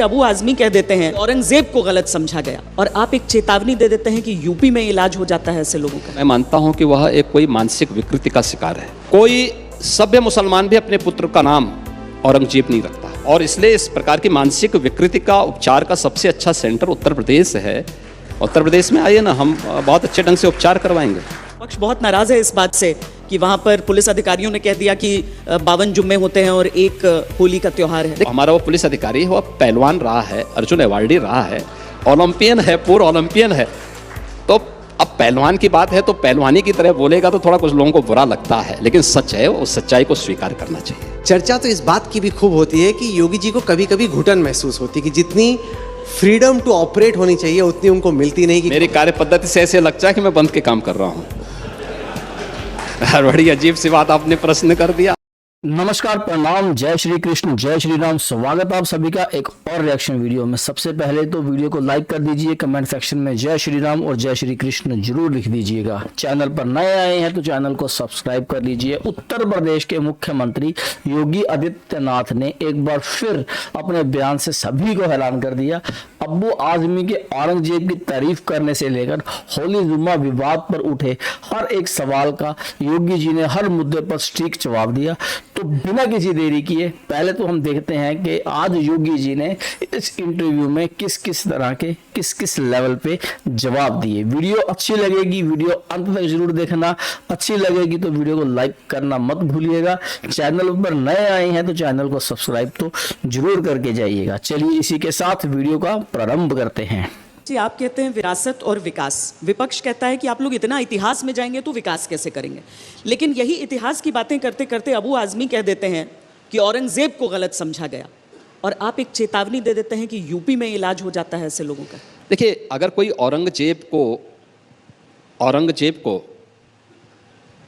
अबू आजमी कह देते हैं औरंगजेब को गलत समझा गया और आप एक चेतावनी दे देते हैं कि यूपी में इलाज हो जाता है ऐसे लोगों का। मैं मानता हूं कि वह एक कोई मानसिक विकृति का शिकार है। कोई सभ्य मुसलमान भी अपने पुत्र का नाम औरंगजेब नहीं रखता और इसलिए इस प्रकार की मानसिक विकृति का उपचार का सबसे अच्छा सेंटर उत्तर प्रदेश है। उत्तर प्रदेश में आइए ना, हम बहुत अच्छे ढंग से उपचार करवाएंगे। पक्ष बहुत नाराज है इस बात से कि वहां पर पुलिस अधिकारियों ने कह दिया कि 52 जुम्मे होते हैं और एक होली का त्योहार है। हमारा वो पुलिस अधिकारी है, वह पहलवान रहा है, अर्जुन अवार्डी रहा है, ओलंपियन है, पूर्व ओलंपियन है। तो अब पहलवान की बात है तो पहलवानी की तरह बोलेगा तो थोड़ा कुछ लोगों को बुरा लगता है, लेकिन सच है, उस सच्चाई को स्वीकार करना चाहिए। चर्चा तो इस बात की भी खूब होती है कि योगी जी को कभी कभी घुटन महसूस होती है कि जितनी फ्रीडम टू ऑपरेट होनी चाहिए उतनी उनको मिलती नहीं। कि मेरी कार्य पद्धति से ऐसे लगता है कि मैं बंद के काम कर रहा हूँ। बड़ी अजीब सी बात आपने प्रश्न कर दिया। नमस्कार, प्रणाम, जय श्री कृष्ण, जय श्री राम। स्वागत आप सभी का एक और रिएक्शन वीडियो में। सबसे पहले तो वीडियो को लाइक कर दीजिए, कमेंट सेक्शन में जय श्री राम और जय श्री कृष्ण जरूर लिख दीजिएगा। चैनल पर नए आए हैं तो चैनल को सब्सक्राइब कर लीजिए। उत्तर प्रदेश के मुख्यमंत्री योगी आदित्यनाथ ने एक बार फिर अपने बयान से सभी को हैरान कर दिया। अब्बू आजमी के औरंगजेब की तारीफ करने से लेकर होली जुम्मा विवाद पर उठे हर एक सवाल का योगी जी ने हर मुद्दे पर सटीक जवाब दिया। तो बिना किसी देरी किए पहले तो हम देखते हैं कि आज योगी जी ने इस इंटरव्यू में किस किस तरह के किस किस लेवल पे जवाब दिए। वीडियो अच्छी लगेगी, वीडियो अंत तक जरूर देखना। अच्छी लगेगी तो वीडियो को लाइक करना मत भूलिएगा। चैनल पर नए आए हैं तो चैनल को सब्सक्राइब तो जरूर करके जाइएगा। चलिए इसी के साथ वीडियो का प्रारंभ करते हैं। जी, आप कहते हैं विरासत और विकास, विपक्ष कहता है कि आप लोग इतना इतिहास में जाएंगे तो विकास कैसे करेंगे। लेकिन यही इतिहास की बातें करते करते अबू आजमी कह देते हैं कि औरंगजेब को गलत समझा गया और आप एक चेतावनी दे देते हैं कि यूपी में इलाज हो जाता है ऐसे लोगों का। देखिए, अगर कोई औरंगजेब को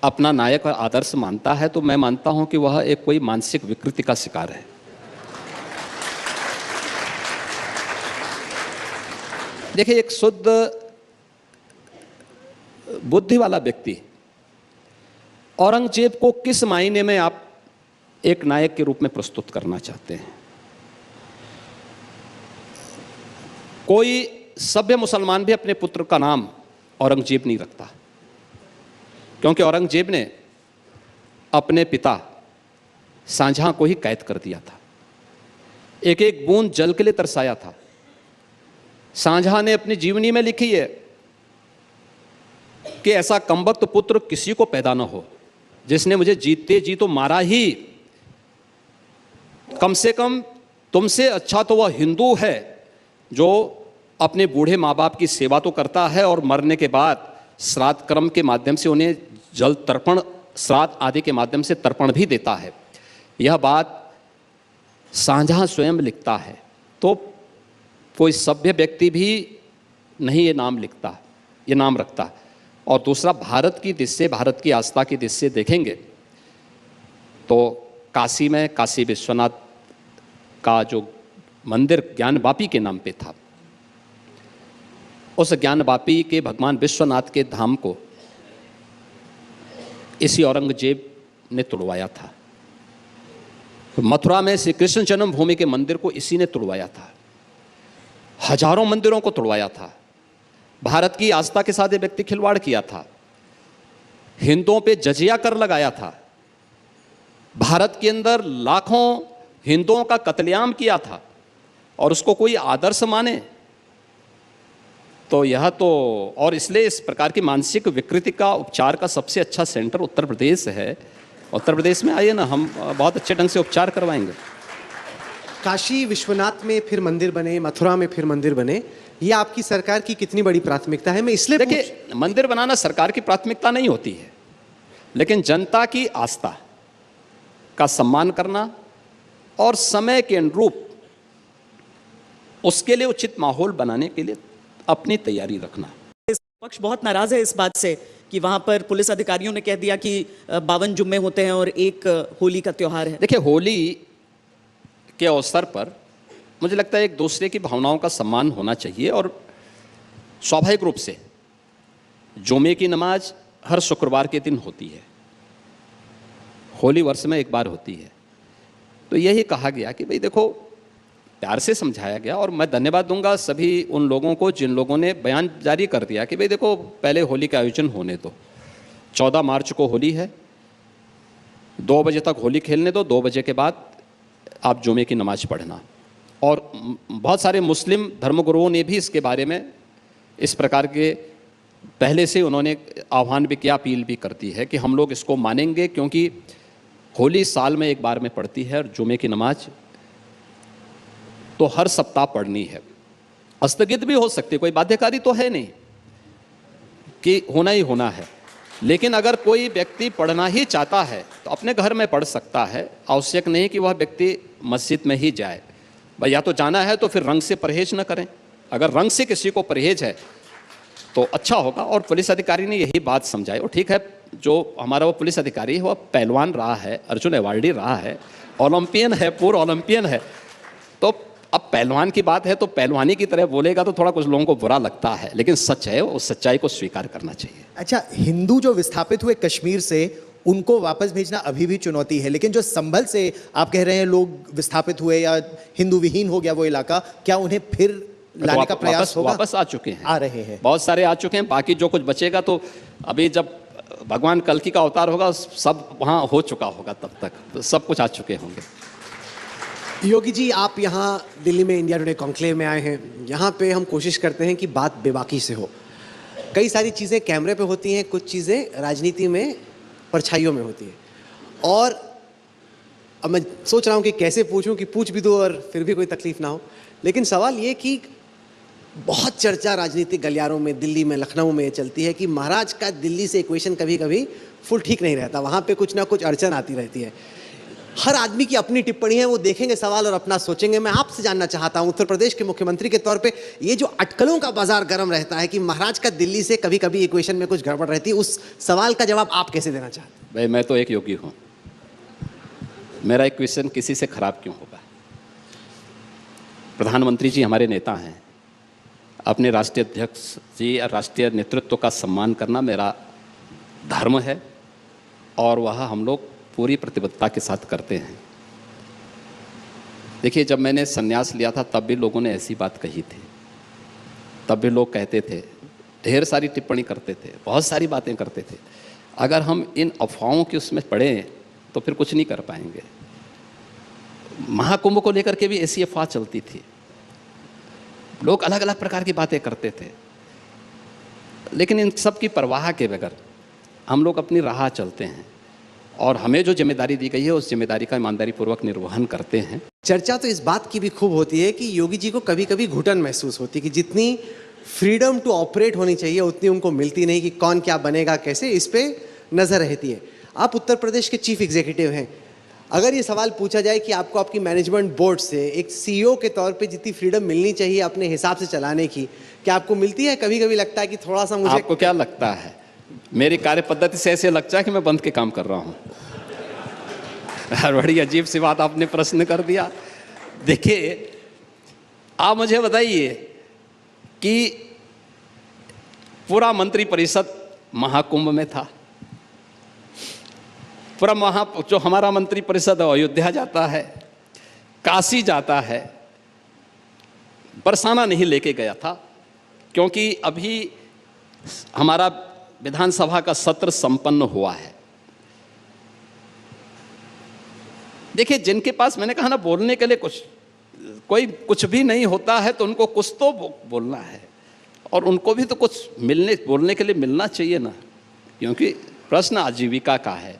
अपना नायक और आदर्श मानता है तो मैं मानता हूं कि वह एक कोई मानसिक विकृति का शिकार है। देखिए, एक शुद्ध बुद्धि वाला व्यक्ति औरंगजेब को किस मायने में आप एक नायक के रूप में प्रस्तुत करना चाहते हैं? कोई सभ्य मुसलमान भी अपने पुत्र का नाम औरंगजेब नहीं रखता, क्योंकि औरंगजेब ने अपने पिता शाहजहां को ही कैद कर दिया था, एक एक बूंद जल के लिए तरसाया था। शाहजहां ने अपनी जीवनी में लिखी है कि ऐसा कमबख्त पुत्र किसी को पैदा न हो जिसने मुझे जीते जी तो मारा ही, कम से कम तुमसे अच्छा तो वह हिंदू है जो अपने बूढ़े माँ बाप की सेवा तो करता है और मरने के बाद श्राद्ध कर्म के माध्यम से उन्हें जल तर्पण, श्राद्ध आदि के माध्यम से तर्पण भी देता है। यह बात शाहजहां स्वयं लिखता है। तो कोई सभ्य व्यक्ति भी नहीं ये नाम लिखता, ये नाम रखता। और दूसरा, भारत की दृष्टि से, भारत की आस्था की दृष्टि से देखेंगे तो काशी में काशी विश्वनाथ का जो मंदिर ज्ञानवापी के नाम पे था, उस ज्ञानवापी के भगवान विश्वनाथ के धाम को इसी औरंगजेब ने तुड़वाया था। मथुरा में श्री कृष्ण जन्मभूमि के मंदिर को इसी ने तुड़वाया था। हजारों मंदिरों को तोड़वाया था। भारत की आस्था के साथ ये व्यक्ति खिलवाड़ किया था। हिंदुओं पे जजिया कर लगाया था। भारत के अंदर लाखों हिंदुओं का कत्लेआम किया था और उसको कोई आदर्श माने तो यह तो, और इसलिए इस प्रकार की मानसिक विकृति का उपचार का सबसे अच्छा सेंटर उत्तर प्रदेश है। उत्तर प्रदेश में आइए ना, हम बहुत अच्छे ढंग से उपचार करवाएंगे। काशी विश्वनाथ में फिर मंदिर बने, मथुरा में फिर मंदिर बने, ये आपकी सरकार की कितनी बड़ी प्राथमिकता है? मैं इसलिए देखिए, मंदिर बनाना सरकार की प्राथमिकता नहीं होती है, लेकिन जनता की आस्था का सम्मान करना और समय के अनुरूप उसके लिए उचित माहौल बनाने के लिए अपनी तैयारी रखना। पक्ष बहुत नाराज है इस बात से कि वहां पर पुलिस अधिकारियों ने कह दिया कि 52 जुम्मे होते हैं और एक होली का त्योहार है। देखिए, होली के अवसर पर मुझे लगता है एक दूसरे की भावनाओं का सम्मान होना चाहिए और स्वाभाविक रूप से जुमे की नमाज हर शुक्रवार के दिन होती है, होली वर्ष में एक बार होती है। तो यही कहा गया कि भाई देखो, प्यार से समझाया गया। और मैं धन्यवाद दूंगा सभी उन लोगों को जिन लोगों ने बयान जारी कर दिया कि भाई देखो पहले होली का आयोजन होने दो, 14 मार्च को होली है, 2 बजे तक होली खेलने दो, 2 बजे के बाद आप जुमे की नमाज पढ़ना। और बहुत सारे मुस्लिम धर्मगुरुओं ने भी इसके बारे में इस प्रकार के पहले से उन्होंने आह्वान भी किया, अपील भी करती है कि हम लोग इसको मानेंगे, क्योंकि होली साल में एक बार में पड़ती है और जुमे की नमाज तो हर सप्ताह पढ़नी है। स्थगित भी हो सकती है, कोई बाध्यकारी तो है नहीं कि होना ही होना है। लेकिन अगर कोई व्यक्ति पढ़ना ही चाहता है तो अपने घर में पढ़ सकता है, आवश्यक नहीं कि वह व्यक्ति मस्जिद में ही जाए। भाई या तो जाना है तो फिर रंग से परहेज न करें, अगर रंग से किसी को परहेज है तो अच्छा होगा। और पुलिस अधिकारी ने यही बात समझाई। और ठीक है, जो हमारा वो पुलिस अधिकारी है वह पहलवान रहा है, अर्जुन अवार्डी रहा है, ओलंपियन है, पूर्व ओलंपियन है, तो अब पहलवान की बात है तो पहलवानी की तरह बोलेगा तो थोड़ा कुछ लोगों को बुरा लगता है, लेकिन सच है, उस सच्चाई को स्वीकार करना चाहिए। अच्छा, हिंदू जो विस्थापित हुए कश्मीर से, उनको वापस भेजना अभी भी चुनौती है, लेकिन जो संभल से आप कह रहे हैं लोग विस्थापित हुए या हिंदू विहीन हो गया वो इलाका, क्या उन्हें फिर लाने का प्रयास होगा? वापस आ चुके हैं, आ रहे हैं, बहुत सारे आ चुके हैं। बाकी जो कुछ बचेगा तो अभी जब भगवान कल्कि का अवतार होगा सब वहाँ हो चुका होगा, तब तक तो सब कुछ आ चुके होंगे। योगी जी, आप यहाँ दिल्ली में इंडिया टुडे कॉन्क्लेव में आए हैं। यहाँ पे हम कोशिश करते हैं कि बात बेबाकी से हो। कई सारी चीज़ें कैमरे पे होती हैं, कुछ चीज़ें राजनीति में परछाइयों में होती हैं। और अब मैं सोच रहा हूँ कि कैसे पूछूं कि पूछ भी दो और फिर भी कोई तकलीफ ना हो। लेकिन सवाल ये कि बहुत चर्चा राजनीतिक गलियारों में, दिल्ली में, लखनऊ में चलती है कि महाराज का दिल्ली से इक्वेशन कभी कभी फुल ठीक नहीं रहता, वहाँ पे कुछ ना कुछ अड़चन आती रहती है। हर आदमी की अपनी टिप्पणी है, वो देखेंगे सवाल और अपना सोचेंगे। मैं आपसे जानना चाहता हूं, उत्तर प्रदेश के मुख्यमंत्री के तौर पे ये जो अटकलों का बाजार गर्म रहता है कि महाराज का दिल्ली से कभी कभी इक्वेशन में कुछ गड़बड़ रहती है, उस सवाल का जवाब आप कैसे देना चाहते हैं? भाई मैं तो एक योगी हूं, मेरा इक्वेशन किसी से खराब क्यों होगा? प्रधानमंत्री जी हमारे नेता हैं, अपने राष्ट्रीय अध्यक्ष जी या राष्ट्रीय नेतृत्व का सम्मान करना मेरा धर्म है और वह हम लोग पूरी प्रतिबद्धता के साथ करते हैं। देखिए, जब मैंने संन्यास लिया था तब भी लोगों ने ऐसी बात कही थी, तब भी लोग कहते थे, ढेर सारी टिप्पणी करते थे, बहुत सारी बातें करते थे। अगर हम इन अफवाहों के उसमें पड़े तो फिर कुछ नहीं कर पाएंगे। महाकुंभ को लेकर के भी ऐसी अफवाह चलती थी, लोग अलग अलग प्रकार की बातें करते थे, लेकिन इन सब की परवाह के बगैर हम लोग अपनी राह चलते हैं और हमें जो जिम्मेदारी दी गई है उस जिम्मेदारी का ईमानदारी पूर्वक निर्वहन करते हैं। चर्चा तो इस बात की भी खूब होती है कि योगी जी को कभी कभी घुटन महसूस होती है कि जितनी फ्रीडम टू ऑपरेट होनी चाहिए उतनी उनको मिलती नहीं, कि कौन क्या बनेगा कैसे, इस पे नज़र रहती है। आप उत्तर प्रदेश के चीफ एग्जीक्यूटिव हैं, अगर ये सवाल पूछा जाए कि आपको आपकी मैनेजमेंट बोर्ड से एक सीईओ के तौर पे जितनी फ्रीडम मिलनी चाहिए अपने हिसाब से चलाने की, क्या आपको मिलती है? कभी कभी लगता है कि थोड़ा सा मुझे। आपको क्या लगता है? मेरी कार्य पद्धति से ऐसे लगता है कि मैं बंद के काम कर रहा हूँ। बड़ी अजीब सी बात आपने प्रश्न कर दिया। देखिए, आप मुझे बताइए कि पूरा मंत्री परिषद महाकुंभ में था, पूरा जो हमारा मंत्री परिषद अयोध्या जाता है, काशी जाता है, बरसाना नहीं लेके गया था क्योंकि अभी हमारा विधानसभा का सत्र संपन्न हुआ है। देखिए, जिनके पास, मैंने कहा ना, बोलने के लिए कोई कुछ भी नहीं होता है तो उनको कुछ तो बोलना है और उनको भी तो कुछ बोलने के लिए मिलना चाहिए ना, क्योंकि प्रश्न आजीविका का है,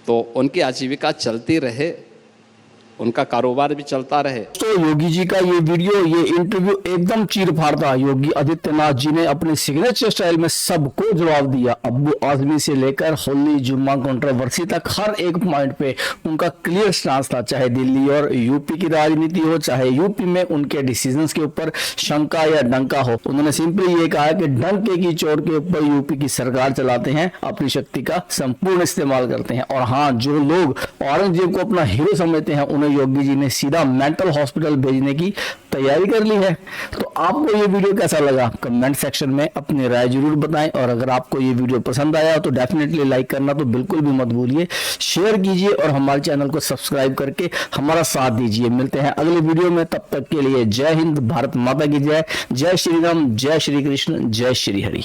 तो उनकी आजीविका चलती रहे, उनका कारोबार भी चलता रहे। तो योगी जी का ये वीडियो, ये इंटरव्यू एकदम चीर फाड़ता। योगी आदित्यनाथ जी ने अपने सिग्नेचर स्टाइल में सबको जवाब दिया। अब्बू आजमी से लेकर होली जुम्मा कंट्रोवर्सी तक हर एक पॉइंट पे उनका क्लियर स्टांस था, चाहे दिल्ली और यूपी की राजनीति हो, चाहे यूपी में उनके डिसीजंस के ऊपर शंका या डंका हो। उन्होंने सिंपली ये कहा कि डंके की चोट के ऊपर यूपी की सरकार चलाते हैं, अपनी शक्ति का संपूर्ण इस्तेमाल करते हैं। और हाँ, जो लोग औरंगजेब को अपना हीरो समझते हैं उन्हें में योगी जी ने सीधा मेंटल हॉस्पिटल भेजने की तैयारी कर ली है। तो आपको ये वीडियो कैसा लगा कमेंट सेक्शन में अपनी राय जरूर बताएं, और अगर आपको ये वीडियो पसंद आया तो डेफिनेटली लाइक करना तो बिल्कुल भी मत भूलिए, शेयर कीजिए और हमारे चैनल को सब्सक्राइब करके हमारा साथ दीजिए। मिलते हैं अगले वीडियो में, तब तक के लिए जय हिंद, भारत माता की जय, जय श्री राम, जय श्री कृष्ण, जय श्री हरि।